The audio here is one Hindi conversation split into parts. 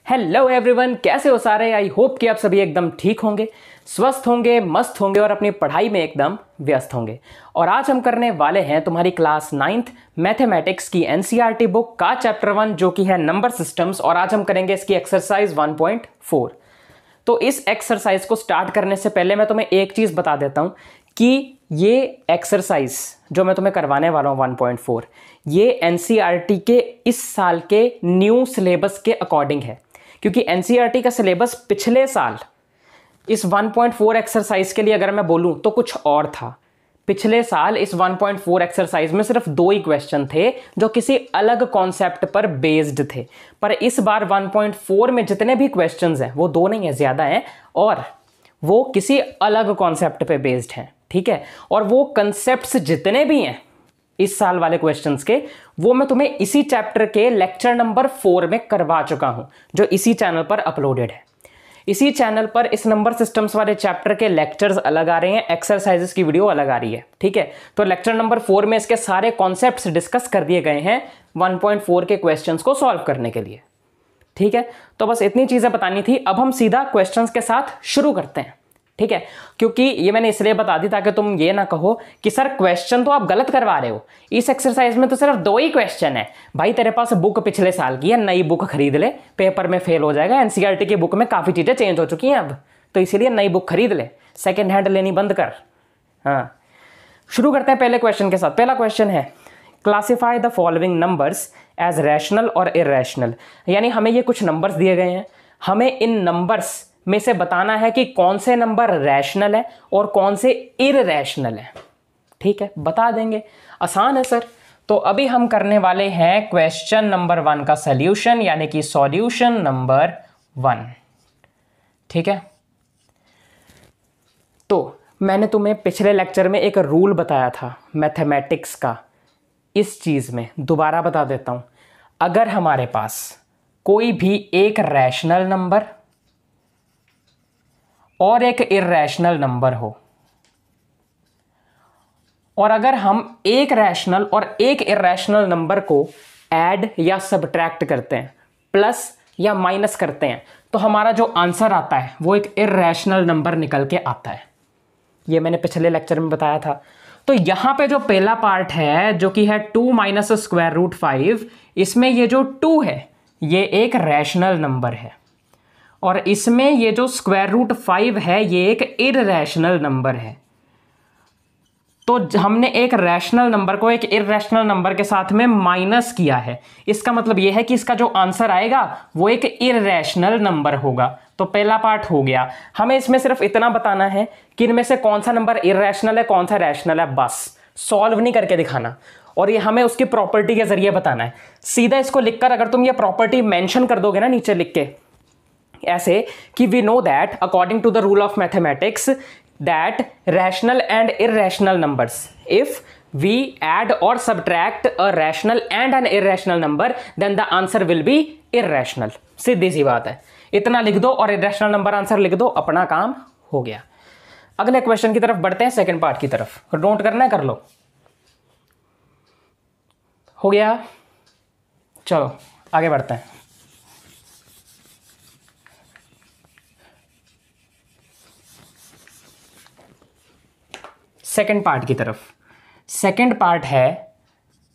हेलो एवरीवन, कैसे हो सारे। आई होप कि आप सभी एकदम ठीक होंगे, स्वस्थ होंगे, मस्त होंगे और अपनी पढ़ाई में एकदम व्यस्त होंगे। और आज हम करने वाले हैं तुम्हारी क्लास 9th मैथमेटिक्स की एनसीईआरटी बुक का चैप्टर 1 जो कि है नंबर सिस्टम्स। और आज हम करेंगे इसकी एक्सरसाइज 1.4। तो इस एक्सरसाइज को स्टार्ट करने से पहले मैं तुम्हें एक चीज़ बता देता हूँ कि ये एक्सरसाइज जो मैं तुम्हें करवाने वाला हूँ 1.4, ये एनसीईआरटी के इस साल के न्यू सिलेबस के अकॉर्डिंग है। क्योंकि एनसीईआरटी का सिलेबस पिछले साल इस 1.4 एक्सरसाइज के लिए अगर मैं बोलूं तो कुछ और था। पिछले साल इस 1.4 एक्सरसाइज में सिर्फ 2 ही क्वेश्चन थे जो किसी अलग कॉन्सेप्ट पर बेस्ड थे। पर इस बार 1.4 में जितने भी क्वेश्चंस हैं वो 2 नहीं है, ज़्यादा हैं और वो किसी अलग कॉन्सेप्ट पे बेस्ड हैं। ठीक है, और वो कंसेप्ट्स जितने भी हैं इस साल वाले क्वेश्चंस के, वो मैं तुम्हें इसी चैप्टर के लेक्चर नंबर 4 में करवा चुका हूं जो इसी चैनल पर अपलोडेड है। इसी चैनल पर इस नंबर सिस्टम्स वाले चैप्टर के लेक्चर्स अलग आ रहे हैं, एक्सरसाइजेस की वीडियो अलग आ रही है। ठीक है, तो लेक्चर नंबर 4 में इसके सारे कॉन्सेप्ट्स डिस्कस कर दिए गए हैं 1.4 के क्वेश्चंस को सॉल्व करने के लिए। ठीक है, तो बस इतनी चीजें बतानी थी। अब हम सीधा क्वेश्चंस के साथ शुरू करते हैं। ठीक है, क्योंकि ये मैंने इसलिए बता दी ताकि तुम ये ना कहो कि सर क्वेश्चन तो आप गलत करवा रहे हो, इस एक्सरसाइज में तो सिर्फ 2 ही क्वेश्चन है। भाई तेरे पास बुक पिछले साल की है, नई बुक खरीद ले, पेपर में फेल हो जाएगा। एनसीईआरटी की बुक में काफ़ी चीज़ें चेंज हो चुकी हैं अब, तो इसीलिए नई बुक खरीद ले, सेकेंड हैंड लेनी बंद कर। हाँ, शुरू करते हैं पहले क्वेश्चन के साथ। पहला क्वेश्चन है classify the following numbers as rational और इरैशनल। यानी हमें ये कुछ नंबर्स दिए गए हैं, हमें इन नंबर्स में से बताना है कि कौन से नंबर रैशनल है और कौन से इररैशनल है। ठीक है, बता देंगे, आसान है सर। तो अभी हम करने वाले हैं क्वेश्चन नंबर 1 का सॉल्यूशन, यानी कि सॉल्यूशन नंबर 1। ठीक है, तो मैंने तुम्हें पिछले लेक्चर में एक रूल बताया था मैथमेटिक्स का, इस चीज में दोबारा बता देता हूं। अगर हमारे पास कोई भी एक रैशनल नंबर और एक इररैशनल नंबर हो, और अगर हम एक रैशनल और एक इररैशनल नंबर को ऐड या सब्ट्रैक्ट करते हैं, प्लस या माइनस करते हैं, तो हमारा जो आंसर आता है वो एक इररैशनल नंबर निकल के आता है। ये मैंने पिछले लेक्चर में बताया था। तो यहां पे जो पहला पार्ट है जो कि है 2 माइनस स्क्वायर रूट 5, इसमें ये जो 2 है ये एक रैशनल नंबर है, और इसमें ये जो स्क्वायर रूट 5 है ये एक इररैशनल नंबर है। तो हमने एक रैशनल नंबर को एक इररैशनल नंबर के साथ में माइनस किया है, इसका मतलब ये है कि इसका जो आंसर आएगा वो एक इररैशनल नंबर होगा। तो पहला पार्ट हो गया। हमें इसमें सिर्फ इतना बताना है कि इनमें से कौन सा नंबर इररैशनल है, कौन सा रैशनल है, बस सॉल्व नहीं करके दिखाना। और ये हमें उसकी प्रॉपर्टी के जरिए बताना है। सीधा इसको लिखकर अगर तुम ये प्रॉपर्टी मेंशन कर दोगे ना नीचे लिख के, ऐसे कि we know that according to the rule of mathematics that rational and irrational numbers, if we add और subtract a rational and an irrational number then the answer will be irrational. सीधी सी बात है, इतना लिख दो और इररैशनल नंबर आंसर लिख दो, अपना काम हो गया। अगले क्वेश्चन की तरफ बढ़ते हैं, सेकंड पार्ट की तरफ। नोट करना है कर लो। हो गया, चलो आगे बढ़ते हैं। सेकेंड पार्ट की तरफ। सेकेंड पार्ट है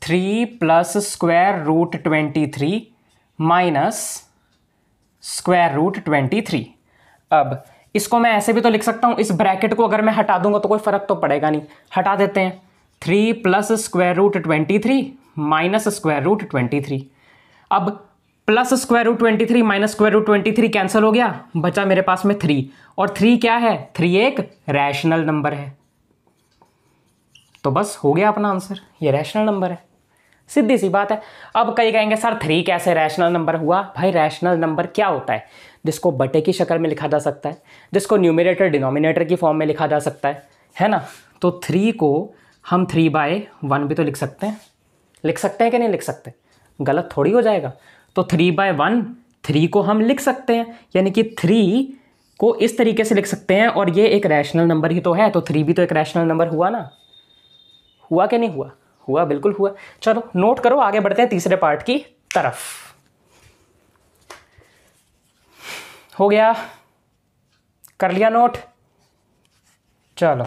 3 plus square root 23 minus square root 23। अब इसको मैं ऐसे भी तो लिख सकता हूं, इस ब्रैकेट को अगर मैं हटा दूंगा तो कोई फर्क तो पड़ेगा नहीं, हटा देते हैं। 3 plus square root 23 minus square root 23। अब plus square root 23 minus square root 23 cancel हो गया, बचा मेरे पास में 3। और 3 क्या है? 3 एक रैशनल नंबर है, तो बस हो गया अपना आंसर, ये रैशनल नंबर है। सीधी सी बात है। अब कई कहेंगे सर 3 कैसे रैशनल नंबर हुआ? भाई रैशनल नंबर क्या होता है? जिसको बटे की शक्ल में लिखा जा सकता है, जिसको न्यूमरेटर डिनोमिनेटर की फॉर्म में लिखा जा सकता है ना। तो 3 को हम 3/1 भी तो लिख सकते हैं। लिख सकते हैं कि नहीं लिख सकते? गलत थोड़ी हो जाएगा। तो 3/1 3 को हम लिख सकते हैं, यानी कि 3 को इस तरीके से लिख सकते हैं, और ये एक रैशनल नंबर ही तो है, तो 3 भी तो एक रैशनल नंबर हुआ ना। हुआ कि नहीं हुआ? हुआ, बिल्कुल हुआ। चलो नोट करो, आगे बढ़ते हैं तीसरे पार्ट की तरफ। हो गया, कर लिया नोट। चलो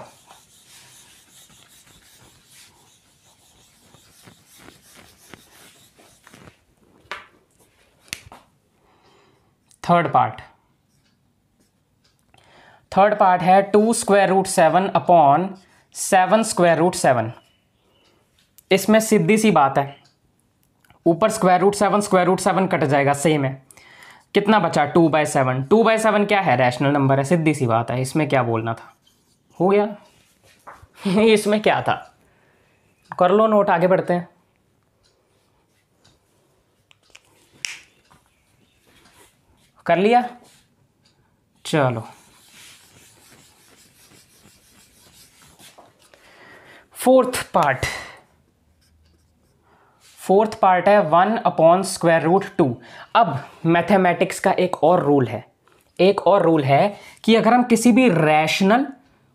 थर्ड पार्ट है 2 square root 7 upon 7 square root 7। इसमें सीधी सी बात है, ऊपर स्क्वायर रूट 7 कट जाएगा, सेम है। कितना बचा 2/7। 2/7 क्या है, रैशनल नंबर है, सीधी सी बात है, इसमें क्या बोलना था, हो गया। इसमें क्या था, कर लो नोट, आगे बढ़ते हैं। कर लिया, चलो फोर्थ पार्ट है 1 अपॉन स्क्वायर रूट 2। अब मैथमेटिक्स का एक और रूल है कि अगर हम किसी भी रैशनल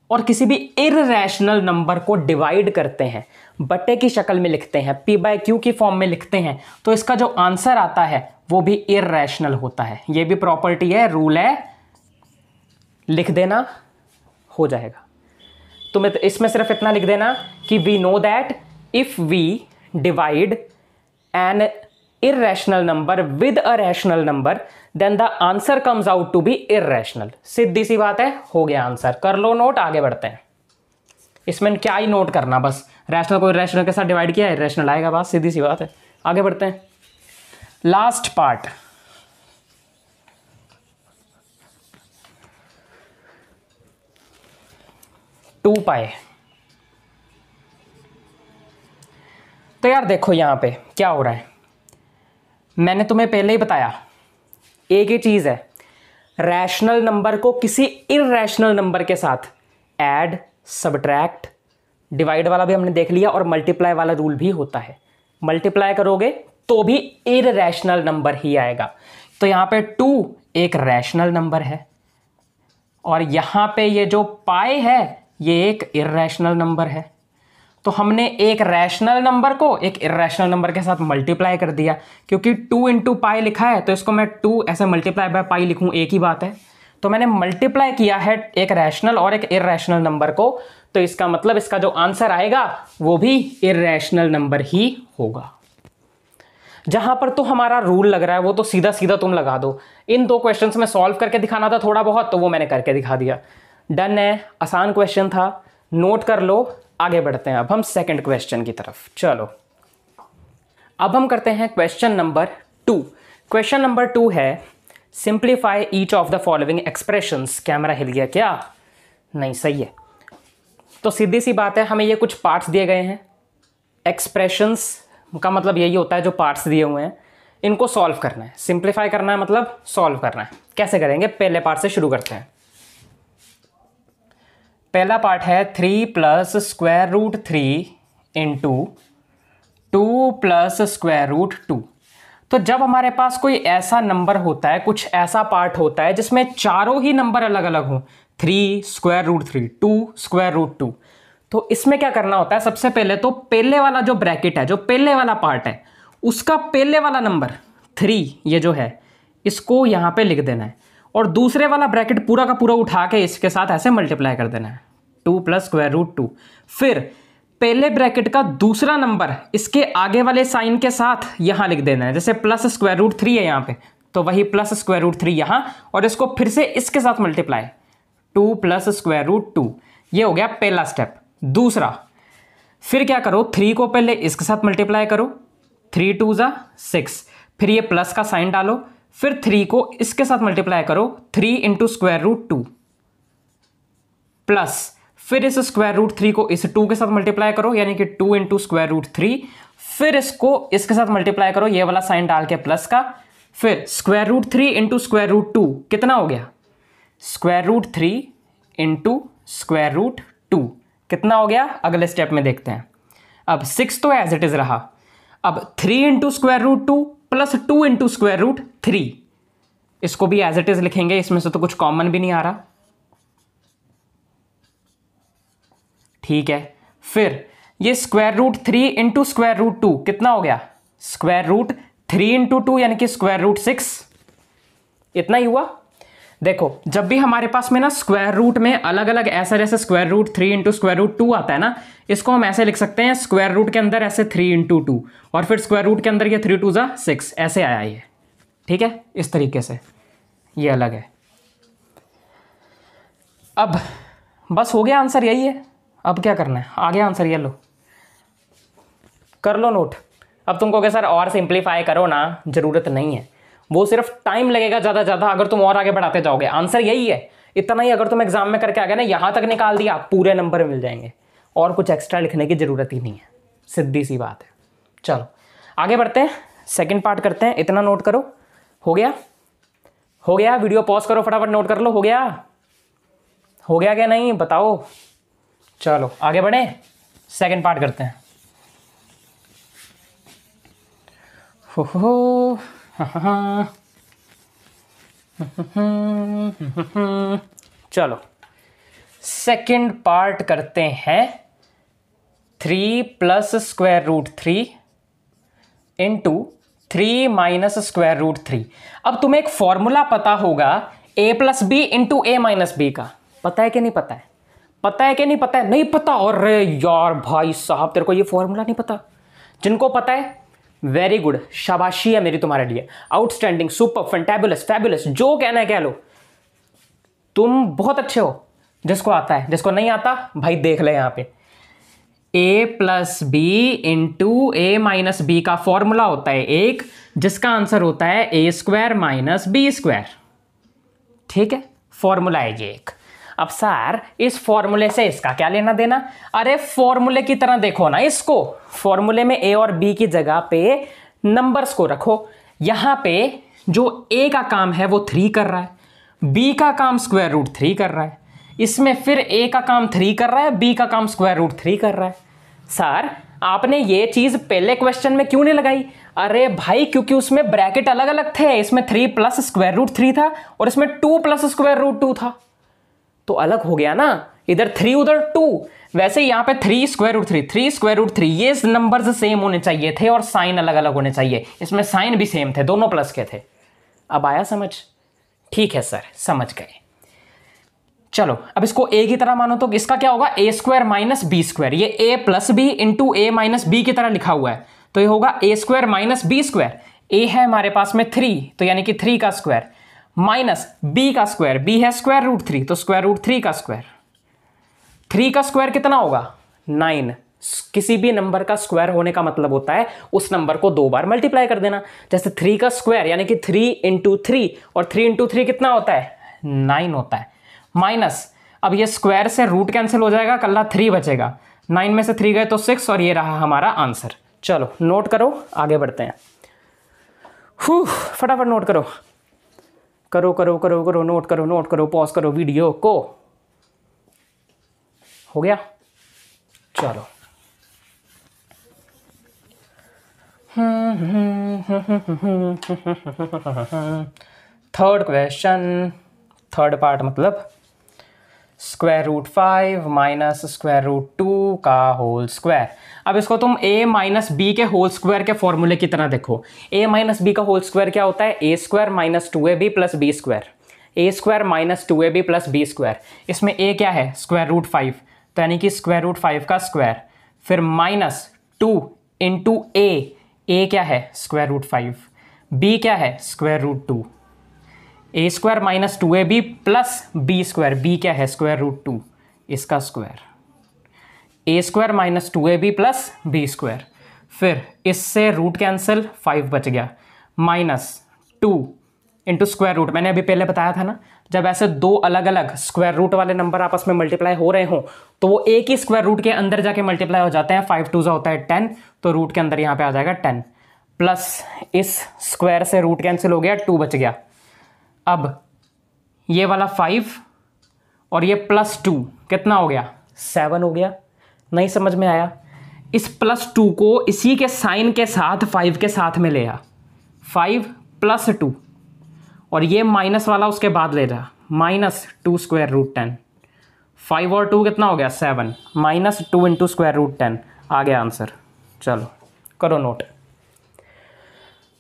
और किसी भी इररैशनल नंबर को डिवाइड करते हैं, बट्टे की शक्ल में लिखते हैं, p/q की फॉर्म में लिखते हैं, तो इसका जो आंसर आता है वो भी इररैशनल होता है। ये भी प्रॉपर्टी है, रूल है, लिख देना, हो जाएगा। तुम्हें तो इसमें सिर्फ इतना लिख देना कि we know that if we divide an irrational number with a rational number then the answer comes out to be irrational। सीधी सी बात है, हो गया आंसर। कर लो नोट, आगे बढ़ते हैं। इसमें क्या ही नोट करना, बस रैशनल को इररेशनल के साथ डिवाइड किया, इररेशनल आएगा, बात सीधी सी बात है। आगे बढ़ते हैं। लास्ट पार्ट, टू पाई। तो यार देखो यहां पे क्या हो रहा है, मैंने तुम्हें पहले ही बताया, एक ही चीज है, रैशनल नंबर को किसी इररैशनल नंबर के साथ ऐड, सब्ट्रैक्ट, डिवाइड वाला भी हमने देख लिया, और मल्टीप्लाई वाला रूल भी होता है। मल्टीप्लाई करोगे तो भी इररैशनल नंबर ही आएगा। तो यहां पे 2 एक रैशनल नंबर है, और यहां पे ये जो पाई है ये एक इररैशनल नंबर है। तो हमने एक रैशनल नंबर को एक इररेशनल नंबर के साथ मल्टीप्लाई कर दिया, क्योंकि 2 इंटू पाई लिखा है तो इसको मैं 2 ऐसे मल्टीप्लाई बाय पाई लिखूं, एक ही बात है। तो मैंने मल्टीप्लाई किया है एक रैशनल और एक इररेशनल नंबर को, तो इसका मतलब इसका जो आंसर आएगा वो भी इररेशनल नंबर ही होगा। जहां पर तो हमारा रूल लग रहा है वो तो सीधा सीधा तुम लगा दो। इन 2 क्वेश्चंस में सॉल्व करके दिखाना था थोड़ा बहुत, तो वो मैंने करके दिखा दिया। डन है, आसान क्वेश्चन था, नोट कर लो। आगे बढ़ते हैं अब हम सेकंड क्वेश्चन की तरफ। चलो अब हम करते हैं क्वेश्चन नंबर 2। क्वेश्चन नंबर 2 है simplify each of the following expressions. Camera हिल गया क्या? नहीं, सही है। तो सीधी सी बात है, हमें ये कुछ पार्ट्स दिए गए हैं, एक्सप्रेशंस का मतलब यही होता है जो पार्ट्स दिए हुए हैं, इनको सॉल्व करना है। सिंप्लीफाई करना है मतलब सॉल्व करना है। कैसे करेंगे, पहले पार्ट से शुरू करते हैं। पहला पार्ट है 3 plus square root 3 into 2 plus square root 2। तो जब हमारे पास कोई ऐसा नंबर होता है, कुछ ऐसा पार्ट होता है जिसमें चारों ही नंबर अलग अलग हों, 3 स्क्वायर रूट 3, 2 स्क्वायर रूट 2, तो इसमें क्या करना होता है, सबसे पहले तो पहले वाला जो ब्रैकेट है, जो पहले वाला पार्ट है, उसका पहले वाला नंबर 3 ये जो है, इसको यहां पे लिख देना है, और दूसरे वाला ब्रैकेट पूरा का पूरा उठा के इसके साथ ऐसे मल्टीप्लाई कर देना है, 2 प्लस स्क्वायर रूट 2। फिर पहले ब्रैकेट का दूसरा नंबर इसके आगे वाले साइन के साथ यहां लिख देना है, जैसे प्लस स्क्वायर रूट 3 है यहां पे, तो वही प्लस स्क्वायर रूट 3 यहां, और इसको फिर से इसके साथ मल्टीप्लाई, 2 प्लस स्क्वायर रूट 2। ये हो गया पहला स्टेप। दूसरा, फिर क्या करो, 3 को पहले इसके साथ मल्टीप्लाई करो, 3 2 जा 6, फिर ये प्लस का साइन डालो, फिर 3 को इसके साथ मल्टीप्लाई करो, 3 इंटू स्क्वायर रूट 2 प्लस, फिर इस स्क्वायर रूट 3 को इस 2 के साथ मल्टीप्लाई करो, यानी कि 2 इंटू स्क्वायर रूट 3, फिर इसको इसके साथ मल्टीप्लाई करो, ये वाला साइन डाल के प्लस का, फिर square root 3 into square root 2 कितना हो गया, square root 3 into square root 2 कितना हो गया, अगले स्टेप में देखते हैं। अब 6 तो एज इट इज रहा, अब 3 into square root 2 plus 2 into square root 3, इसको भी एज इट इज लिखेंगे, इसमें से तो कुछ कॉमन भी नहीं आ रहा, ठीक है। फिर ये square root 3 into square root 2 कितना हो गया, स्क्वायर रूट 3 इंटू 2 यानी कि स्क्वायर रूट 6, इतना ही हुआ। देखो जब भी हमारे पास में ना स्क्वायर रूट में अलग अलग ऐसा जैसे square root 3 into square root 2 आता है ना, इसको हम ऐसे लिख सकते हैं स्क्वायर रूट के अंदर ऐसे 3 इंटू 2 और फिर स्क्वायर रूट के अंदर ये 3 2 जा 6 ऐसे आया ये। ठीक है, इस तरीके से ये अलग है। अब बस हो गया, आंसर यही है। अब क्या करना है, आगे आंसर ये लो, कर लो नोट। अब तुमको क्या सर और सिंप्लीफाई करो ना, जरूरत नहीं है, वो सिर्फ टाइम लगेगा ज़्यादा अगर तुम और आगे बढ़ाते जाओगे। आंसर यही है, इतना ही अगर तुम एग्जाम में करके आ गए ना, यहाँ तक निकाल दिया, पूरे नंबर मिल जाएंगे और कुछ एक्स्ट्रा लिखने की जरूरत ही नहीं है, सीधी सी बात है। चलो आगे बढ़ते हैं, सेकंड पार्ट करते हैं। इतना नोट करो, हो गया? हो गया? वीडियो पॉज करो, फटाफट नोट कर लो। हो गया? हो गया क्या नहीं बताओ? चलो आगे बढ़े, सेकंड पार्ट करते हैं। हो चलो सेकंड पार्ट करते हैं। 3 plus square root 3 into 3 minus square root 3। अब तुम्हें एक फॉर्मूला पता होगा a plus b into a minus B का, पता है कि नहीं पता है? पता है कि नहीं पता है? नहीं पता? अरे यार भाई साहब, तेरे को ये फॉर्मूला नहीं पता? जिनको पता है वेरी गुड, शाबाशी है मेरी तुम्हारे लिए, आउटस्टैंडिंग, सुपर, फैंटेबुलस, फैबुलस, जो कहना है कह लो, तुम बहुत अच्छे हो। जिसको आता है, जिसको नहीं आता भाई देख ले यहाँ पे, a plus b into a minus B का फॉर्मूला होता है एक, जिसका आंसर होता है ए स्क्वायर माइनस बी स्क्वायर। ठीक है, फॉर्मूला है ये एक। अब सर इस फॉर्मूले से इसका क्या लेना देना? अरे फॉर्मूले की तरह देखो ना इसको, फॉर्मूले में ए और बी की जगह पे नंबर्स को रखो। यहां पे जो ए का काम है वो 3 कर रहा है, बी का काम स्क्वायर रूट 3 कर रहा है, इसमें फिर ए का काम 3 कर रहा है, बी का काम स्क्वायर रूट 3 कर रहा है। सर आपने ये चीज पहले क्वेश्चन में क्यों नहीं लगाई? अरे भाई क्योंकि उसमें ब्रैकेट अलग अलग थे, इसमें 3 प्लस स्क्वायर रूट 3 था और इसमें 2 प्लस स्क्वायर रूट 2 था, तो अलग हो गया ना, इधर 3 उधर 2। वैसे यहाँ पे 3 स्क्वायर रूट 3, 3 स्क्वायर रूट 3, ये नंबर्स सेम होने चाहिए थे और साइन अलग अलग होने चाहिए, इसमें साइन भी सेम थे, दोनों प्लस के थे। अब आया समझ? ठीक है सर, समझ गए। चलो अब इसको ए की तरह मानो तो इसका क्या होगा? ए स्क्वायर माइनस बी स्क्वायर। ये ए plus b into a minus B की तरह लिखा हुआ है, तो ये होगा ए स्क्वायर माइनस बी स्क्वायर। ए है हमारे पास में 3, तो यानी कि 3 का स्क्वायर माइनस बी का स्क्वायर, बी है स्क्वायर रूट 3, तो स्क्वायर रूट 3 का स्क्वायर। 3 का स्क्वायर कितना होगा? 9। किसी भी नंबर का स्क्वायर होने का मतलब होता है उस नंबर को 2 बार मल्टीप्लाई कर देना। जैसे 3 का स्क्वायर यानी कि 3 इंटू 3, और 3 इंटू 3 कितना होता है? 9 होता है। माइनस, अब ये स्क्वायर से रूट कैंसिल हो जाएगा, कल्ला 3 बचेगा, 9 में से 3 गए तो 6, और ये रहा हमारा आंसर। चलो नोट करो, आगे बढ़ते हैं। फटाफट नोट करो, करो करो करो करो, नोट करो, नोट करो, पॉज करो वीडियो को। हो गया? चलो थर्ड क्वेश्चन, थर्ड पार्ट मतलब square root 5 minus square root 2 का होल स्क्वायर। अब इसको तुम a माइनस बी के होल स्क्वायर के फॉर्मूले की तरह देखो। a माइनस बी का होल स्क्वायर क्या होता है? ए square minus 2ab plus B square, A square minus 2ab plus B square. इसमें a क्या है? स्क्वायर रूट 5, तो यानी कि स्क्वायर रूट 5 का स्क्वायर, फिर माइनस 2 इंटू ए क्या है? स्क्वायर रूट 5, b क्या है? Square root 2, A square minus 2ab plus B square, B क्या है? स्क्वायर रूट 2, इसका square, A square minus 2ab plus B square, फिर इससे रूट कैंसिल, 5 बच गया, माइनस 2 इंटू स्क्वायर रूट। मैंने अभी पहले बताया था ना, जब ऐसे 2 अलग अलग स्क्वायर रूट वाले नंबर आपस में मल्टीप्लाई हो रहे हों तो वो एक ही स्क्वायर रूट के अंदर जाके मल्टीप्लाई हो जाते हैं। 5 2 होता है 10, तो रूट के अंदर यहाँ पे आ जाएगा 10, प्लस इस स्क्वायर से रूट कैंसिल हो गया, 2 बच गया। अब ये वाला 5 और ये प्लस 2 कितना हो गया? 7 हो गया। नहीं समझ में आया? इस प्लस 2 को इसी के साइन के साथ 5 के साथ में ले आ, 5 प्लस 2, और ये माइनस वाला उसके बाद ले जा, माइनस 2 स्क्वायर रूट 10, 5 और 2 कितना हो गया? 7, माइनस 2 इंटू स्क्वायर रूट 10, आ गया आंसर। चलो करो नोट,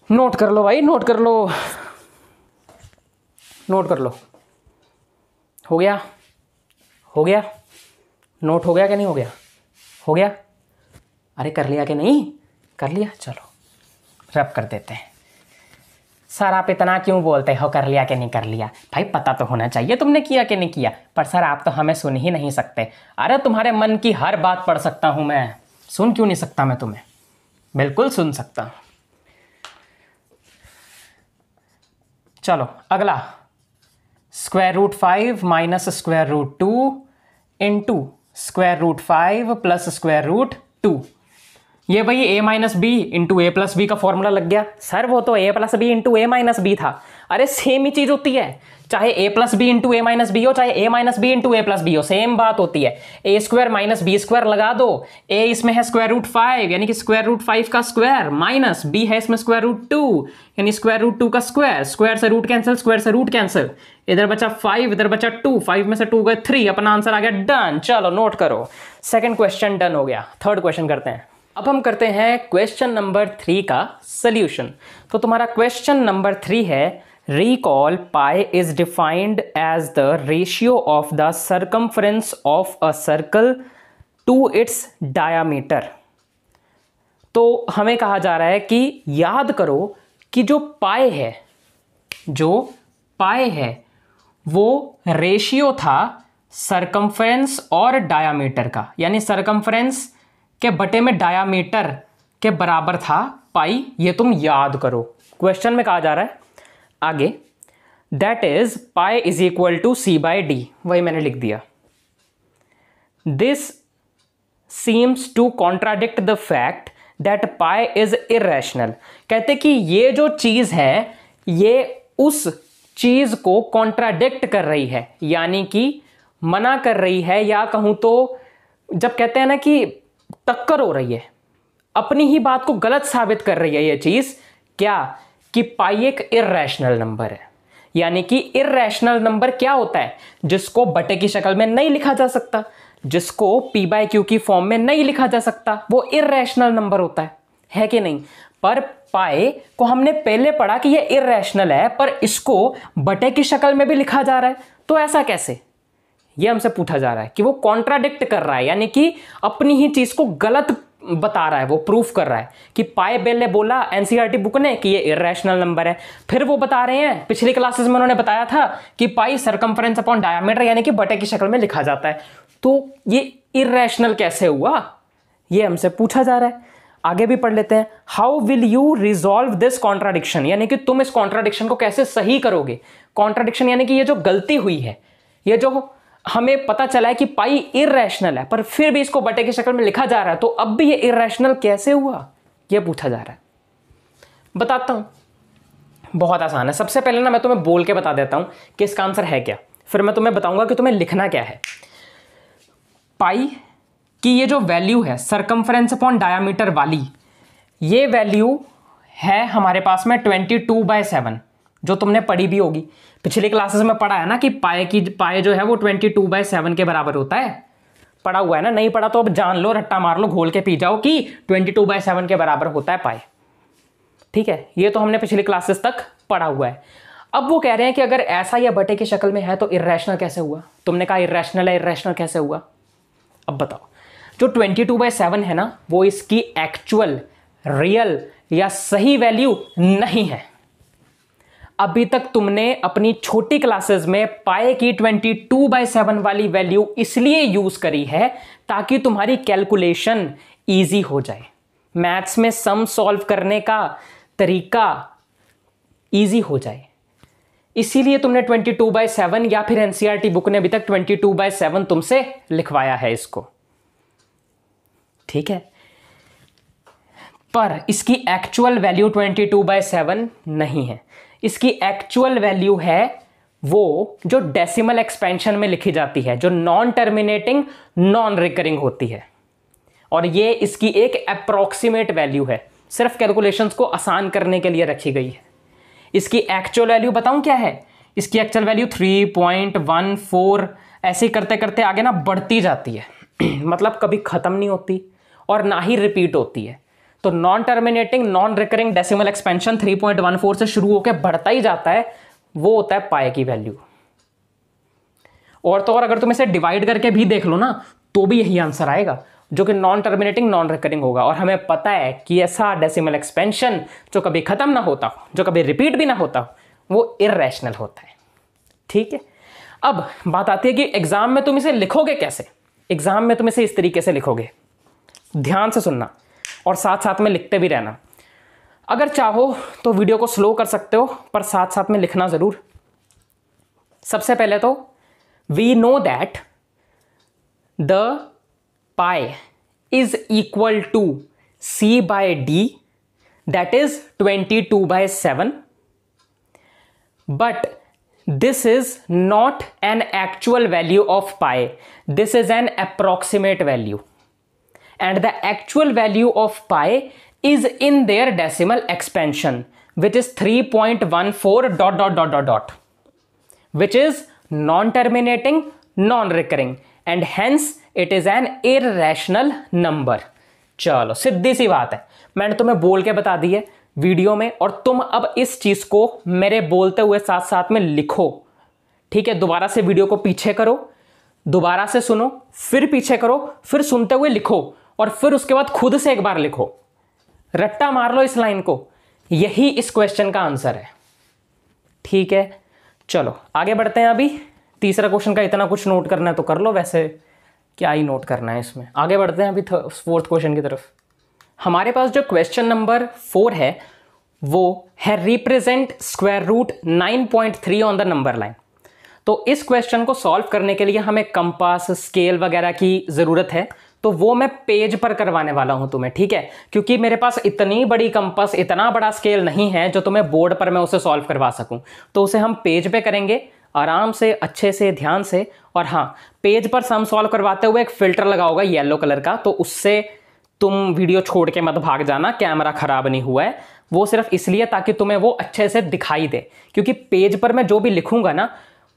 नोट कर लो भाई, नोट कर लो, नोट कर लो। हो गया? हो गया? नोट हो गया कि नहीं हो गया? हो गया? अरे कर लिया कि नहीं? कर लिया? चलो रब कर देते हैं। सर आप इतना क्यों बोलते हो कर लिया कि नहीं कर लिया? भाई पता तो होना चाहिए तुमने किया कि नहीं किया। पर सर आप तो हमें सुन ही नहीं सकते। अरे तुम्हारे मन की हर बात पढ़ सकता हूं मैं। सुन क्यों नहीं सकता मैं तुम्हें? बिल्कुल सुन सकता हूं। चलो अगला, √5 माइनस √2 इंटू √5 प्लस √2। ये भाई a minus b into a plus b का फॉर्मूला लग गया। सर वो तो a plus b into a minus b था। अरे सेम ही चीज होती है, चाहे a plus b into a minus b हो, चाहे a minus b into a plus b हो, सेम बात होती है। a square minus b square लगा दो। a इसमें है √5 यानी कि √5 का स्क्वायर, माइनस b है इसमें √2 यानी √2 का स्क्वायर। स्क्वायर से रूट कैंसिल, स्क्वायर से रूट कैंसिल। इधर बचा 5, इधर बचा 2, 5 में से 2 गए 3, अपना आंसर आ गया डन। चलो नोट करो, सेकंड क्वेश्चन डन हो गया। थर्ड क्वेश्चन करते हैं। अब हम करते हैं क्वेश्चन नंबर 3 का सॉल्यूशन। तो तुम्हारा क्वेश्चन नंबर 3 है, recall pi is defined as the ratio of the circumference of a circle to its diameter. तो हमें कहा जा रहा है कि याद करो कि जो पाई है वो रेशियो था सर्कमफ्रेंस और डायामीटर का, यानी सर्कमफ्रेंस के बटे में डायामीटर के बराबर था पाई। ये तुम याद करो। क्वेश्चन में कहा जा रहा है आगे, that is pi is equal to c/d, वही मैंने लिख दिया। This seems to contradict the fact that pi is irrational. कहते कि ये जो चीज है ये उस चीज को कॉन्ट्राडिक्ट कर रही है, यानी कि मना कर रही है, या कहूं तो जब कहते हैं ना कि टक्कर हो रही है, अपनी ही बात को गलत साबित कर रही है ये चीज। क्या? कि पाई एक इर्रेशनल नंबर है। यानी कि इर्रेशनल नंबर क्या होता है? जिसको बटे की शक्ल में नहीं लिखा जा सकता, जिसको p/q की फॉर्म में नहीं लिखा जा सकता, वो इर्रेशनल नंबर होता है कि नहीं? पर पाई को हमने पहले पढ़ा कि ये इर्रेशनल है, पर इसको बटे की शक्ल में भी लिखा जा रहा है। तो ऐसा कैसे? ये हमसे पूछा जा रहा है कि वो कॉन्ट्राडिक्ट कर रहा है, यानी कि अपनी ही चीज को गलत बता रहा है, वो प्रूफ कर रहा है कि पाई बेल ने बोला एनसीईआरटी बुक ने कि ये इरेशनल नंबर है। फिर वो बता रहे हैं, पिछली क्लासेस में उन्होंने बताया था कि पाई सर्कमफ्रेंस अपॉन डायमीटर यानी कि बटे की शक्ल में लिखा जाता है। तो ये इरेशनल कैसे हुआ, ये हमसे पूछा जा रहा है। आगे भी पढ़ लेते हैं। How will you resolve this contradiction, यानी कि तुम इस कॉन्ट्राडिक्शन को कैसे सही करोगे। कॉन्ट्राडिक्शन यानी कि ये जो गलती हुई है, ये जो हमें पता चला है कि पाई इरेशनल है पर फिर भी इसको बटे की शक्ल में लिखा जा रहा है, तो अब भी ये इरेशनल कैसे हुआ, ये पूछा जा रहा है। बताता हूं, बहुत आसान है। सबसे पहले ना मैं तुम्हें बोल के बता देता हूं कि इसका आंसर है क्या, फिर मैं तुम्हें बताऊंगा कि तुम्हें लिखना क्या है। पाई की ये जो वैल्यू है सर्कमफ्रेंस अपॉन डायामीटर वाली, ये वैल्यू है हमारे पास में 22/7, जो तुमने पढ़ी भी होगी, पिछली क्लासेस में पढ़ा है ना कि पाई जो है वो 22/7 के बराबर होता है। पढ़ा हुआ है ना? नहीं पढ़ा तो अब जान लो, रट्टा मार लो, घोल के पी जाओ कि 22/7 के बराबर होता है पाई। ठीक है, ये तो हमने पिछली क्लासेस तक पढ़ा हुआ है। अब वो कह रहे हैं कि अगर ऐसा या बटे की शक्ल में है तो इरेशनल कैसे हुआ। तुमने कहा इरेशनल है, इरेशनल कैसे हुआ? अब बताओ, जो 22/7 है ना, वो इसकी एक्चुअल, रियल या सही वैल्यू नहीं है। अभी तक तुमने अपनी छोटी क्लासेस में पाई की 22/7 वाली वैल्यू इसलिए यूज करी है ताकि तुम्हारी कैलकुलेशन इजी हो जाए, मैथ्स में सम सॉल्व करने का तरीका इजी हो जाए। इसीलिए तुमने 22/7 या फिर एनसीईआरटी बुक ने अभी तक 22/7 तुमसे लिखवाया है इसको। ठीक है, पर इसकी एक्चुअल वैल्यू 22/7 नहीं है। इसकी एक्चुअल वैल्यू है वो जो डेसिमल एक्सपेंशन में लिखी जाती है, जो नॉन टर्मिनेटिंग नॉन रिकरिंग होती है, और ये इसकी एक अप्रोक्सीमेट वैल्यू है, सिर्फ कैलकुलेशंस को आसान करने के लिए रखी गई है। इसकी एक्चुअल वैल्यू बताऊं क्या है? इसकी एक्चुअल वैल्यू 3.14, ऐसे करते करते आगे ना बढ़ती जाती है मतलब कभी खत्म नहीं होती और ना ही रिपीट होती है। तो non terminating non recurring decimal expansion 3.14 से शुरू होकर बढ़ता ही जाता है, वो होता है पाई की वैल्यू। और तो और अगर तुम इसे डिवाइड करके भी देख लो ना तो भी यही आंसर आएगा, जो कि नॉन टर्मिनेटिंग नॉन रिकरिंग होगा। और हमें पता है कि ऐसा डेसिमल एक्सपेंशन जो कभी खत्म ना होता हो, जो कभी रिपीट भी ना होता हो, वो इर्रेशनल होता है। ठीक है, अब बात आती है कि एग्जाम में तुम इसे लिखोगे कैसे। एग्जाम में तुम इसे इस तरीके से लिखोगे, ध्यान से सुनना और साथ साथ में लिखते भी रहना। अगर चाहो तो वीडियो को स्लो कर सकते हो, पर साथ साथ में लिखना जरूर। सबसे पहले तो we know that the pi is equal to C by D, that is 22/7, but this is not an actual value of pi, this is an approximate value, and the actual value of pi is in their decimal expansion, which is 3.14 ... which is non-terminating non-recurring and hence it is an irrational number। चलो सीधी सी बात है, मैंने तुम्हें बोल के बता दी है वीडियो में, और तुम अब इस चीज को मेरे बोलते हुए साथ साथ में लिखो। ठीक है, दोबारा से वीडियो को पीछे करो, दोबारा से सुनो, फिर पीछे करो, फिर सुनते हुए लिखो, और फिर उसके बाद खुद से एक बार लिखो, रट्टा मार लो इस लाइन को। यही इस क्वेश्चन का आंसर है। ठीक है, चलो आगे बढ़ते हैं। अभी तीसरा क्वेश्चन का इतना कुछ नोट करना है तो कर लो, वैसे क्या ही नोट करना है इसमें। आगे बढ़ते हैं अभी फोर्थ क्वेश्चन की तरफ। हमारे पास जो क्वेश्चन नंबर 4 है वो है represent square root 9.3 on the number line. तो इस क्वेश्चन को सॉल्व करने के लिए हमें कंपास स्केल वगैरह की ज़रूरत है, तो वो मैं पेज पर करवाने वाला हूं तुम्हें। ठीक है, क्योंकि मेरे पास इतनी बड़ी कंपास, इतना बड़ा स्केल नहीं है जो तुम्हें बोर्ड पर मैं उसे सॉल्व करवा सकूं। तो उसे हम पेज पे करेंगे आराम से, अच्छे से, ध्यान से। और हाँ, पेज पर सम सॉल्व करवाते हुए एक फिल्टर लगा होगा येलो कलर का, तो उससे तुम वीडियो छोड़ के मत भाग जाना, कैमरा खराब नहीं हुआ है। वो सिर्फ इसलिए ताकि तुम्हें वो अच्छे से दिखाई दे, क्योंकि पेज पर मैं जो भी लिखूंगा ना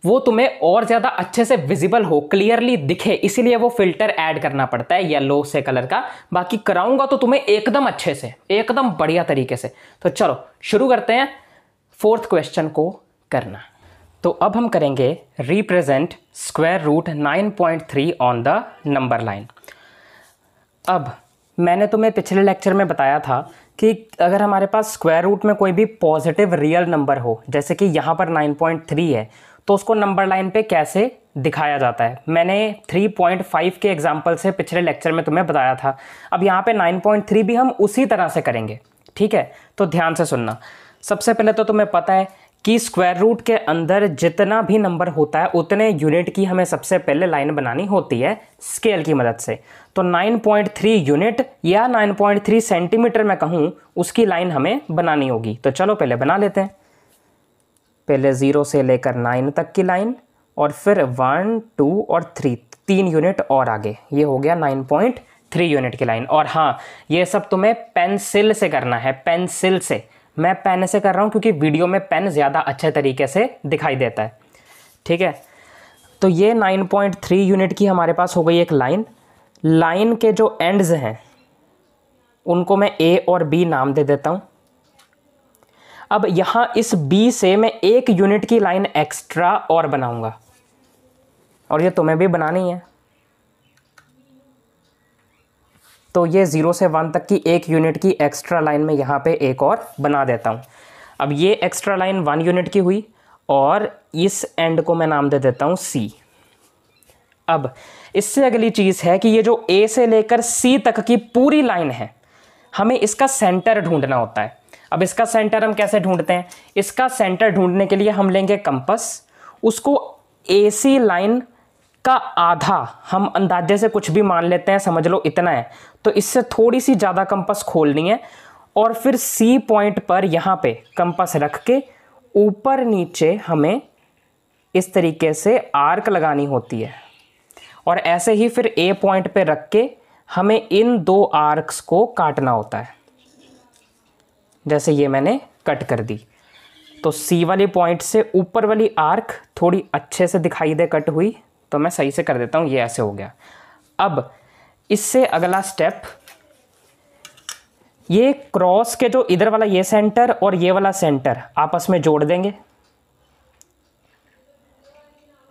वो तुम्हें और ज़्यादा अच्छे से विजिबल हो, क्लियरली दिखे, इसीलिए वो फिल्टर ऐड करना पड़ता है येलो से कलर का। बाकी कराऊंगा तो तुम्हें एकदम अच्छे से, एकदम बढ़िया तरीके से। तो चलो शुरू करते हैं फोर्थ क्वेश्चन को करना। तो अब हम करेंगे represent square root 9.3 on the number line. अब मैंने तुम्हें पिछले लेक्चर में बताया था कि अगर हमारे पास स्क्वायर रूट में कोई भी पॉजिटिव रियल नंबर हो, जैसे कि यहाँ पर 9.3 है, तो उसको नंबर लाइन पे कैसे दिखाया जाता है मैंने 3.5 के एग्जाम्पल से पिछले लेक्चर में तुम्हें बताया था। अब यहाँ पे 9.3 भी हम उसी तरह से करेंगे। ठीक है, तो ध्यान से सुनना। सबसे पहले तो तुम्हें पता है कि स्क्वायर रूट के अंदर जितना भी नंबर होता है उतने यूनिट की हमें सबसे पहले लाइन बनानी होती है स्केल की मदद से। तो 9.3 यूनिट या 9.3 सेंटीमीटर मैं कहूँ, उसकी लाइन हमें बनानी होगी। तो चलो पहले बना लेते हैं। पहले 0 से लेकर 9 तक की लाइन, और फिर 1, 2 और 3, 3 यूनिट और आगे, ये हो गया 9.3 यूनिट की लाइन। और हाँ, ये सब तुम्हें पेंसिल से करना है, पेंसिल से। मैं पेन से कर रहा हूँ क्योंकि वीडियो में पेन ज़्यादा अच्छे तरीके से दिखाई देता है। ठीक है, तो ये 9.3 यूनिट की हमारे पास हो गई एक लाइन। लाइन के जो एंड्स हैं उनको मैं A और B नाम दे देता हूँ। अब यहाँ इस B से मैं 1 यूनिट की लाइन एक्स्ट्रा और बनाऊंगा, और ये तुम्हें भी बनानी है। तो ये 0 से 1 तक की 1 यूनिट की एक्स्ट्रा लाइन में यहाँ पे एक और बना देता हूँ। अब ये एक्स्ट्रा लाइन 1 यूनिट की हुई, और इस एंड को मैं नाम दे देता हूँ C। अब इससे अगली चीज़ है कि ये जो A से लेकर C तक की पूरी लाइन है, हमें इसका सेंटर ढूंढना होता है। अब इसका सेंटर हम कैसे ढूंढते हैं? इसका सेंटर ढूंढने के लिए हम लेंगे कंपास, उसको AC लाइन का आधा हम अंदाजे से कुछ भी मान लेते हैं, समझ लो इतना है, तो इससे थोड़ी सी ज़्यादा कंपास खोलनी है, और फिर C पॉइंट पर यहाँ पे कंपास रख के ऊपर नीचे हमें इस तरीके से आर्क लगानी होती है, और ऐसे ही फिर A पॉइंट पे रख के हमें इन 2 आर्क्स को काटना होता है। जैसे ये मैंने कट कर दी, तो C वाली पॉइंट से ऊपर वाली आर्क थोड़ी अच्छे से दिखाई दे कट हुई, तो मैं सही से कर देता हूँ, ये ऐसे हो गया। अब इससे अगला स्टेप, ये क्रॉस के जो इधर वाला ये सेंटर और ये वाला सेंटर आपस में जोड़ देंगे।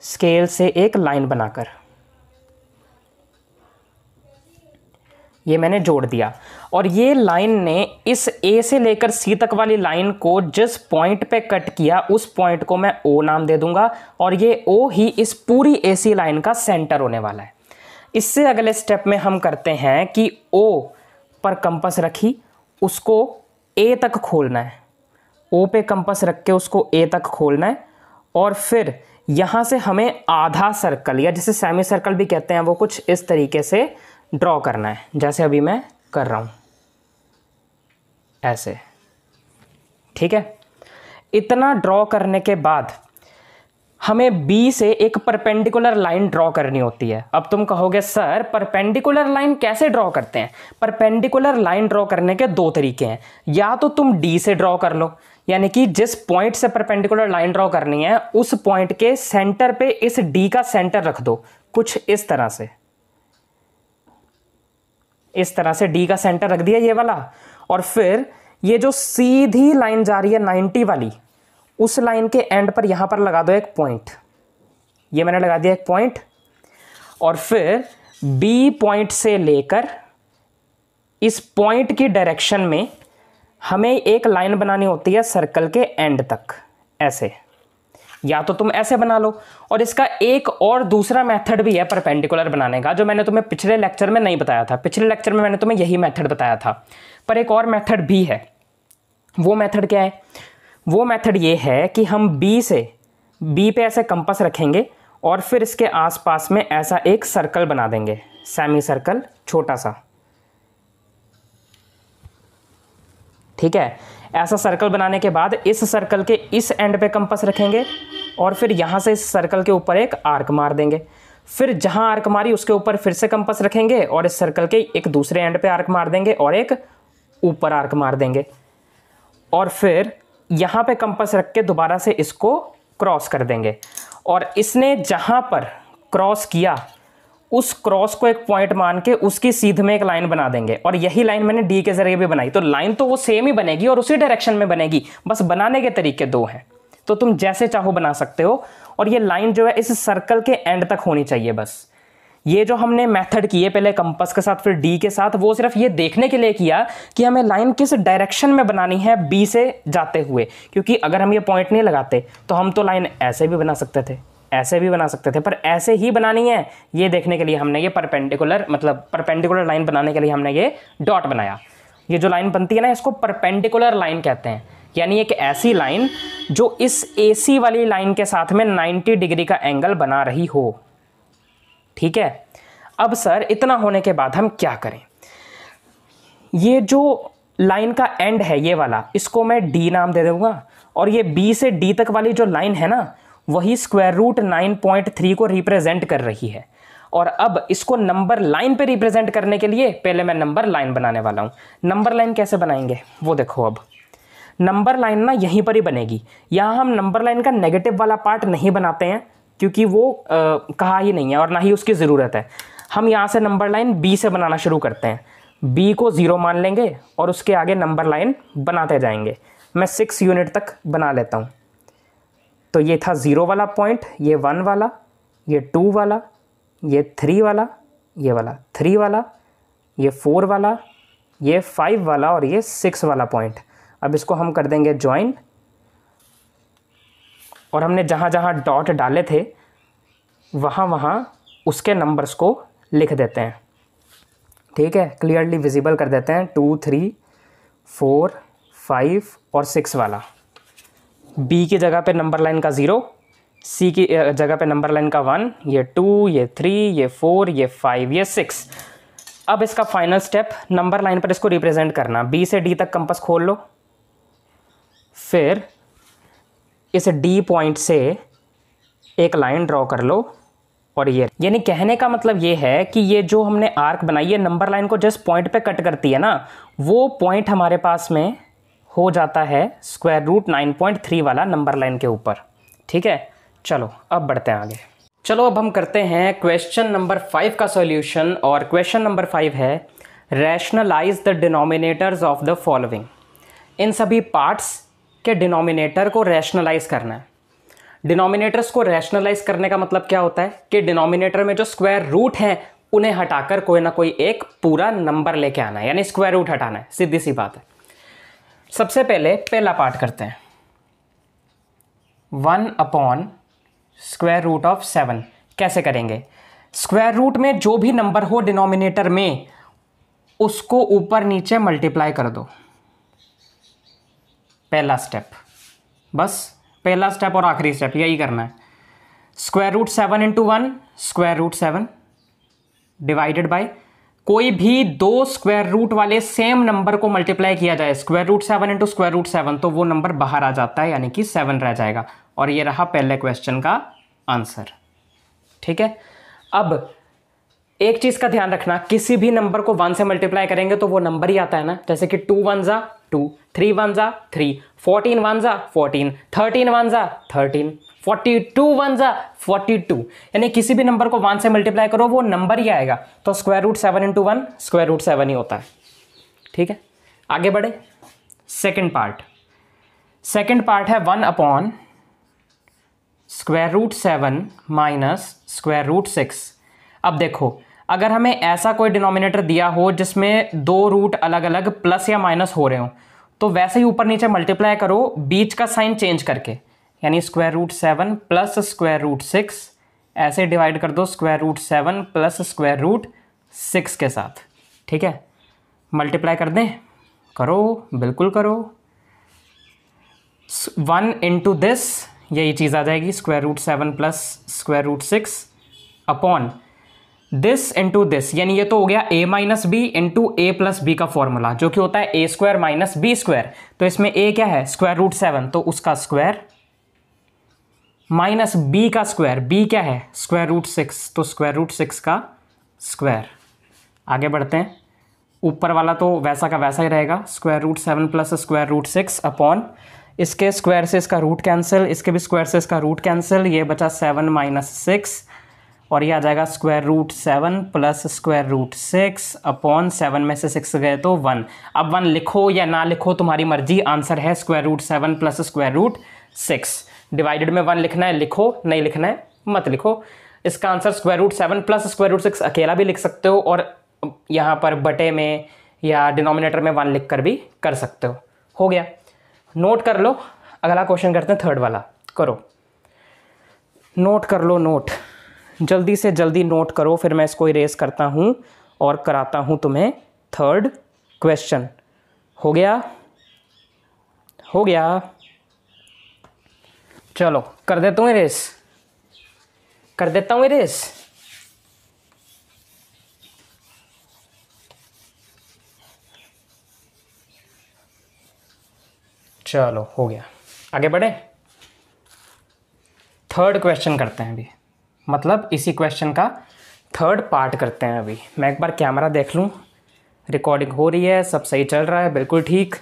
स्केल से एक लाइन बनाकर ये मैंने जोड़ दिया, और ये लाइन ने इस ए से लेकर सी तक वाली लाइन को जिस पॉइंट पे कट किया उस पॉइंट को मैं ओ नाम दे दूंगा, और ये ओ ही इस पूरी एसी लाइन का सेंटर होने वाला है। इससे अगले स्टेप में हम करते हैं कि ओ पर कंपास रखी, उसको ए तक खोलना है, ओ पे कंपास रख के उसको ए तक खोलना है, और फिर यहाँ से हमें आधा सर्कल या जिसे सेमी सर्कल भी कहते हैं वो कुछ इस तरीके से ड्रॉ करना है, जैसे अभी मैं कर रहा हूँ ऐसे। ठीक है, इतना ड्रॉ करने के बाद हमें बी से एक परपेंडिकुलर लाइन ड्रॉ करनी होती है। अब तुम कहोगे सर परपेंडिकुलर लाइन कैसे ड्रॉ करते हैं? परपेंडिकुलर लाइन ड्रॉ करने के दो तरीके हैं, या तो तुम डी से ड्रॉ कर लो, यानी कि जिस पॉइंट से परपेंडिकुलर लाइन ड्रॉ करनी है उस पॉइंट के सेंटर पे इस डी का सेंटर रख दो, कुछ इस तरह से, इस तरह से डी का सेंटर रख दिया ये वाला, और फिर ये जो सीधी लाइन जा रही है 90 वाली, उस लाइन के एंड पर यहां पर लगा दो एक पॉइंट, ये मैंने लगा दिया एक पॉइंट, और फिर बी पॉइंट से लेकर इस पॉइंट की डायरेक्शन में हमें एक लाइन बनानी होती है सर्कल के एंड तक, ऐसे, या तो तुम ऐसे बना लो। और इसका एक और दूसरा मेथड भी है परपेंडिकुलर बनाने का, जो मैंने तुम्हें पिछले लेक्चर में नहीं बताया था। पिछले लेक्चर में मैंने तुम्हें यही मेथड बताया था, पर एक और मेथड भी है। वो मेथड क्या है? वो मेथड ये है कि हम बी पे ऐसे कंपास रखेंगे और फिर इसके आसपास में ऐसा एक सर्कल बना देंगे, सेमी सर्कल छोटा सा। ठीक है, ऐसा सर्कल बनाने के बाद इस सर्कल के इस एंड पे कंपास रखेंगे और फिर यहां से इस सर्कल के ऊपर एक आर्क मार देंगे। फिर जहां आर्क मारी उसके ऊपर फिर से कंपास रखेंगे और इस सर्कल के एक दूसरे एंड पे आर्क मार देंगे और एक ऊपर आर्क मार देंगे, और फिर यहां पे कंपास रख के दोबारा से इसको क्रॉस कर देंगे। और इसने जहां पर क्रॉस किया उस क्रॉस को एक पॉइंट मान के उसकी सीध में एक लाइन बना देंगे, और यही लाइन मैंने डी के जरिए भी बनाई। तो लाइन तो वो सेम ही बनेगी और उसी डायरेक्शन में बनेगी, बस बनाने के तरीके दो हैं, तो तुम जैसे चाहो बना सकते हो। और ये लाइन जो है इस सर्कल के एंड तक होनी चाहिए बस। ये जो हमने मेथड किए पहले कंपास के साथ फिर डी के साथ, वो सिर्फ ये देखने के लिए किया कि हमें लाइन किस डायरेक्शन में बनानी है बी से जाते हुए, क्योंकि अगर हम ये पॉइंट नहीं लगाते तो हम तो लाइन ऐसे भी बना सकते थे, ऐसे भी बना सकते थे, पर ऐसे ही बनानी है ये देखने के लिए हमने ये परपेंडिकुलर लाइन बनाने के लिए हमने ये डॉट बनाया। ये जो लाइन बनती है ना, इसको परपेंडिकुलर लाइन कहते हैं, यानी एक ऐसी लाइन जो इस एसी वाली लाइन के साथ में 90 डिग्री का एंगल बना रही हो। ठीक है, अब सर इतना होने के बाद हम क्या करें? ये जो लाइन का एंड है ये वाला, इसको मैं डी नाम दे दूंगा, और ये बी से डी तक वाली जो लाइन है ना, वही स्क्वायर रूट 9.3 को रिप्रेजेंट कर रही है। और अब इसको नंबर लाइन पे रिप्रेजेंट करने के लिए पहले मैं नंबर लाइन बनाने वाला हूं। नंबर लाइन कैसे बनाएंगे वो देखो। अब नंबर लाइन ना यहीं पर ही बनेगी। यहां हम नंबर लाइन का नेगेटिव वाला पार्ट नहीं बनाते हैं, क्योंकि वो कहा ही नहीं है और ना ही उसकी ज़रूरत है। हम यहाँ से नंबर लाइन बी से बनाना शुरू करते हैं। बी को 0 मान लेंगे और उसके आगे नंबर लाइन बनाते जाएंगे। मैं 6 यूनिट तक बना लेता हूँ। तो ये था 0 वाला पॉइंट, ये 1 वाला, ये 2 वाला, ये 3 वाला, ये वाला 3 वाला, ये 4 वाला, ये 5 वाला और ये 6 वाला पॉइंट। अब इसको हम कर देंगे ज्वाइन, और हमने जहाँ जहाँ डॉट डाले थे वहाँ वहाँ उसके नंबर्स को लिख देते हैं। ठीक है, क्लियरली विजिबल कर देते हैं। 2, 3, 4, 5 और 6 वाला। बी की जगह पे नंबर लाइन का 0, सी की जगह पे नंबर लाइन का 1, ये 2, ये 3, ये 4, ये 5, ये 6। अब इसका फाइनल स्टेप नंबर लाइन पर इसको रिप्रेजेंट करना। बी से डी तक कंपास खोल लो, फिर इस डी पॉइंट से एक लाइन ड्रॉ कर लो, और ये यानी कहने का मतलब ये है कि ये जो हमने आर्क बनाई है नंबर लाइन को जिस पॉइंट पे कट करती है ना, वो पॉइंट हमारे पास में हो जाता है स्क्वायर रूट 9.3 वाला नंबर लाइन के ऊपर। ठीक है, चलो अब बढ़ते हैं आगे। चलो अब हम करते हैं क्वेश्चन नंबर 5 का सॉल्यूशन, और क्वेश्चन नंबर 5 है rationalise the denominators of the following. इन सभी पार्ट्स के डिनोमिनेटर को रैशनलाइज करना है। डिनोमिनेटर्स को रैशनलाइज करने का मतलब क्या होता है कि डिनोमिनेटर में जो स्क्वायर रूट है उन्हें हटाकर कोई ना कोई एक पूरा नंबर लेके आना है, यानी स्क्वायर रूट हटाना है, सीधी सी बात है। सबसे पहले पहला पार्ट करते हैं, 1/√7। कैसे करेंगे? स्क्वायर रूट में जो भी नंबर हो डिनोमिनेटर में उसको ऊपर नीचे मल्टीप्लाई कर दो, पहला स्टेप, बस पहला स्टेप और आखिरी स्टेप यही करना है। √7 × 1 √7 डिवाइडेड बाय कोई भी दो स्क्वायर रूट वाले सेम नंबर को मल्टीप्लाई किया जाए, √7 × √7, तो वो नंबर बाहर आ जाता है, यानी कि 7 रह जाएगा। और ये रहा पहले क्वेश्चन का आंसर। ठीक है, अब एक चीज का ध्यान रखना, किसी भी नंबर को 1 से मल्टीप्लाई करेंगे तो वो नंबर ही आता है ना, जैसे कि 2 1 ज़ा 2, 3 1 ज़ा 3, 14 1 ज़ा 14, 13 1 ज़ा 13, 42 1 ज़ा 42, यानी किसी भी नंबर को 1 से मल्टीप्लाई करो वो नंबर ही आएगा। तो √7 × 1 √7 ही होता है। ठीक है, आगे बढ़े। सेकंड पार्ट है 1/√7 - √6। अब देखो, अगर हमें ऐसा कोई डिनोमिनेटर दिया हो जिसमें दो रूट अलग अलग प्लस या माइनस हो रहे हो, तो वैसे ही ऊपर नीचे मल्टीप्लाई करो बीच का साइन चेंज करके, यानी √7 + √6, ऐसे डिवाइड कर दो √7 + √6 के साथ। ठीक है, मल्टीप्लाई कर दें, करो, बिल्कुल करो। 1 × दिस, यही चीज़ आ जाएगी, √7 + √6 अपॉन दिस इंटू दिस, यानी ये तो हो गया a - b into a + b का फॉर्मूला, जो कि होता है a² - b²। तो इसमें a क्या है? √7, तो उसका स्क्वायर, माइनस b का स्क्वायर, b क्या है? √6, तो √6 का स्क्वायर। आगे बढ़ते हैं, ऊपर वाला तो वैसा का वैसा ही रहेगा, √7 + √6 अपॉन इसके स्क्वायर से इसका रूट कैंसिल, इसके भी स्क्वायर से इसका रूट कैंसिल, ये बचा 7 - 6, और ये आ जाएगा √7 + √6 अपॉन 7 में से 6 गए तो 1। अब 1 लिखो या ना लिखो तुम्हारी मर्जी, आंसर है √7 + √6। डिवाइडेड में 1 लिखना है लिखो, नहीं लिखना है मत लिखो। इसका आंसर √7 + √6 अकेला भी लिख सकते हो, और यहाँ पर बटे में या डिनोमिनेटर में 1 लिख कर भी कर सकते हो गया। नोट कर लो, अगला क्वेश्चन करते हैं, थर्ड वाला। करो, नोट कर लो, नोट जल्दी से जल्दी नोट करो, फिर मैं इसको इरेज करता हूँ और कराता हूँ तुम्हें थर्ड क्वेश्चन। हो गया? हो गया, चलो कर देता हूँ इरेज, कर देता हूँ इरेज। चलो हो गया, आगे बढ़े। थर्ड क्वेश्चन करते हैं अभी, मतलब इसी क्वेश्चन का थर्ड पार्ट करते हैं अभी। मैं एक बार कैमरा देख लूँ, रिकॉर्डिंग हो रही है, सब सही चल रहा है, बिल्कुल ठीक।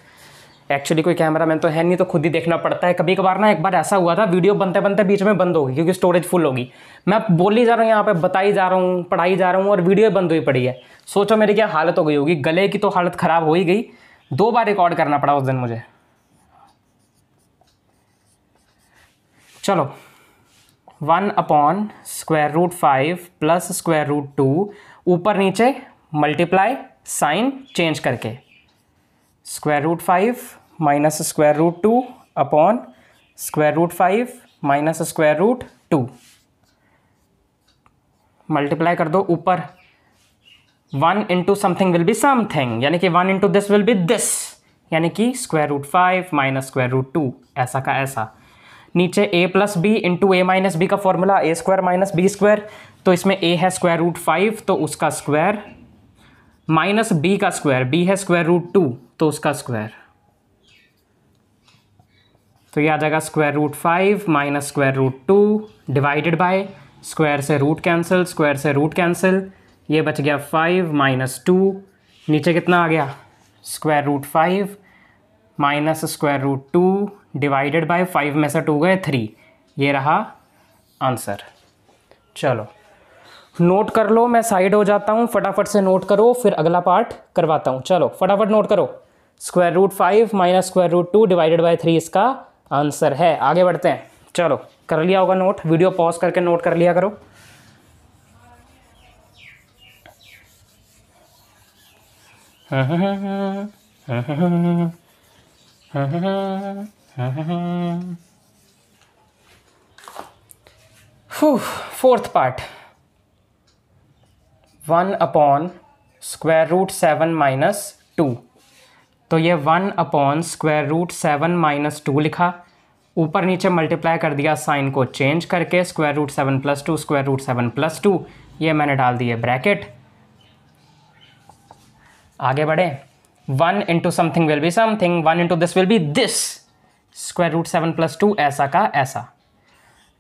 एक्चुअली कोई कैमरा मैन तो है नहीं, तो खुद ही देखना पड़ता है। कभी कभार ना, एक बार ऐसा हुआ था, वीडियो बनते बनते बीच में बंद होगी क्योंकि स्टोरेज फुल होगी। मैं बोल ही जा रहा हूँ, यहाँ पे बताई जा रहा हूँ, पढ़ाई जा रहा हूँ, और वीडियो बंद हुई पड़ी है। सोचो मेरी क्या हालत हो गई होगी, गले की तो हालत ख़राब हो ही गई, 2 बार रिकॉर्ड करना पड़ा उस दिन मुझे। चलो, 1/√5 + √2, ऊपर नीचे मल्टीप्लाई, साइन चेंज करके, √5 - √2 अपॉन √5 - √2, मल्टीप्लाई कर दो ऊपर। 1 × समथिंग विल बी समथिंग, यानी कि 1 × दिस विल बी दिस, यानी कि √5 - √2, ऐसा का ऐसा। नीचे a + b into a - b का फॉर्मूला, a² - b², तो इसमें a है √5, तो उसका स्क्वायर, माइनस b का स्क्वायर, b है √2, तो उसका स्क्वायर, तो ये आ जाएगा √5 - √2 डिवाइडेड बाय, स्क्वायर से रूट कैंसिल, स्क्वायर से रूट कैंसिल, ये बच गया 5 - 2, नीचे कितना आ गया? √5 - √2 डिवाइडेड बाय 5 में से 2 गए 3, ये रहा आंसर। चलो नोट कर लो, मैं साइड हो जाता हूँ, फटाफट से नोट करो, फिर अगला पार्ट करवाता हूँ। चलो फटाफट नोट करो, √5 - √2 डिवाइडेड बाय 3 इसका आंसर है। आगे बढ़ते हैं, चलो कर लिया होगा नोट, वीडियो पॉज करके नोट कर लिया करो। Fourth part, 1/√7 - 2। तो ये 1/√7 - 2 लिखा, ऊपर नीचे मल्टीप्लाई कर दिया साइन को चेंज करके, √7 + 2 √7 + 2, ये मैंने डाल दिए ब्रैकेट। आगे बढ़े, 1 × something will be something, 1 × this will be this, √7 + 2 ऐसा का ऐसा।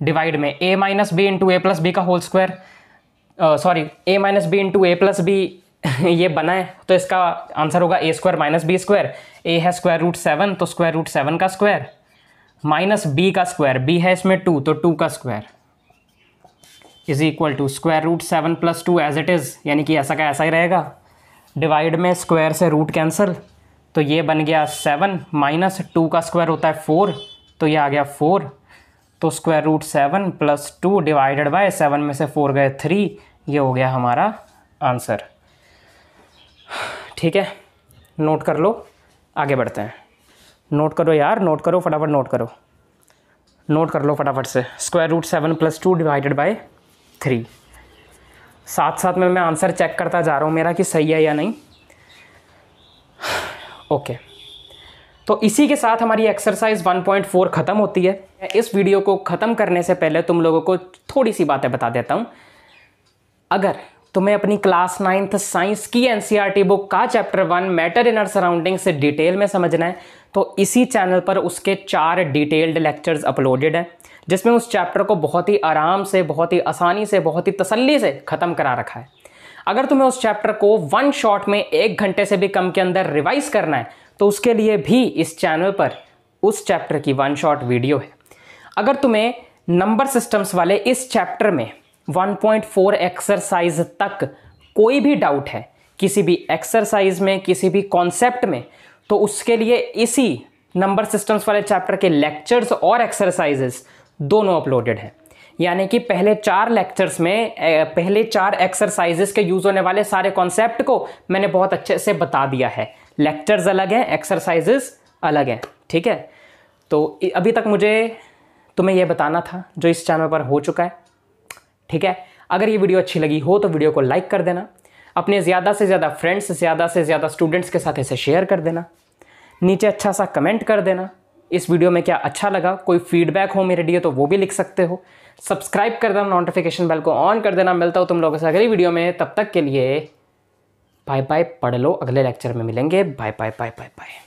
डिवाइड में a - b × a + b का whole square, sorry a - b × a + b ये बना है, तो इसका आंसर होगा a² - b²। a है √7 तो √7 का स्क्वायर, माइनस b का स्क्वायर, b है इसमें 2 तो 2 का square, is equal to √7 + 2 as it is, यानी कि ऐसा का ऐसा ही रहेगा। डिवाइड में स्क्वायर से रूट कैंसिल, तो ये बन गया 7 माइनस 2 का स्क्वायर होता है 4, तो ये आ गया 4, तो √7 + 2 डिवाइडेड बाय 7 में से 4 गए 3, ये हो गया हमारा आंसर। ठीक है, नोट कर लो, आगे बढ़ते हैं। नोट करो यार, नोट करो फटाफट, नोट करो, नोट कर लो फटाफट से। √7 + 2 डिवाइडेड बाय 3। साथ साथ में मैं आंसर चेक करता जा रहा हूँ मेरा कि सही है या नहीं। ओके, तो इसी के साथ हमारी एक्सरसाइज 1.4 ख़त्म होती है। इस वीडियो को ख़त्म करने से पहले तुम लोगों को थोड़ी सी बातें बता देता हूँ। अगर तुम्हें अपनी क्लास 9th साइंस की एनसीईआरटी बुक का chapter 1 matter in our surrounding से डिटेल में समझना है, तो इसी चैनल पर उसके 4 डिटेल्ड लेक्चर्स अपलोडेड हैं, जिसमें उस चैप्टर को बहुत ही आराम से, बहुत ही आसानी से, बहुत ही तसल्ली से ख़त्म करा रखा है। अगर तुम्हें उस चैप्टर को 1 शॉट में 1 घंटे से भी कम के अंदर रिवाइज करना है, तो उसके लिए भी इस चैनल पर उस चैप्टर की 1 शॉट वीडियो है। अगर तुम्हें नंबर सिस्टम्स वाले इस चैप्टर में 1.4 एक्सरसाइज तक कोई भी डाउट है, किसी भी एक्सरसाइज में, किसी भी कॉन्सेप्ट में, तो उसके लिए इसी नंबर सिस्टम्स वाले चैप्टर के लेक्चर्स और एक्सरसाइजेस दोनों अपलोडेड हैं। यानी कि पहले 4 लेक्चर्स में पहले 4 एक्सरसाइजेस के यूज़ होने वाले सारे कॉन्सेप्ट को मैंने बहुत अच्छे से बता दिया है। लेक्चर्स अलग हैं, एक्सरसाइजेस अलग हैं। ठीक है, तो अभी तक मुझे तुम्हें यह बताना था जो इस चैनल पर हो चुका है। ठीक है, अगर ये वीडियो अच्छी लगी हो तो वीडियो को लाइक कर देना, अपने ज़्यादा से ज़्यादा फ्रेंड्स, ज़्यादा से ज़्यादा स्टूडेंट्स के साथ इसे शेयर कर देना, नीचे अच्छा सा कमेंट कर देना इस वीडियो में क्या अच्छा लगा, कोई फीडबैक हो मेरे लिए तो वो भी लिख सकते हो। सब्सक्राइब कर देना, नोटिफिकेशन बेल को ऑन कर देना। मिलता हूँ तुम लोगों से अगली वीडियो में, तब तक के लिए बाय बाय, पढ़ लो, अगले लेक्चर में मिलेंगे। Bye bye bye bye bye.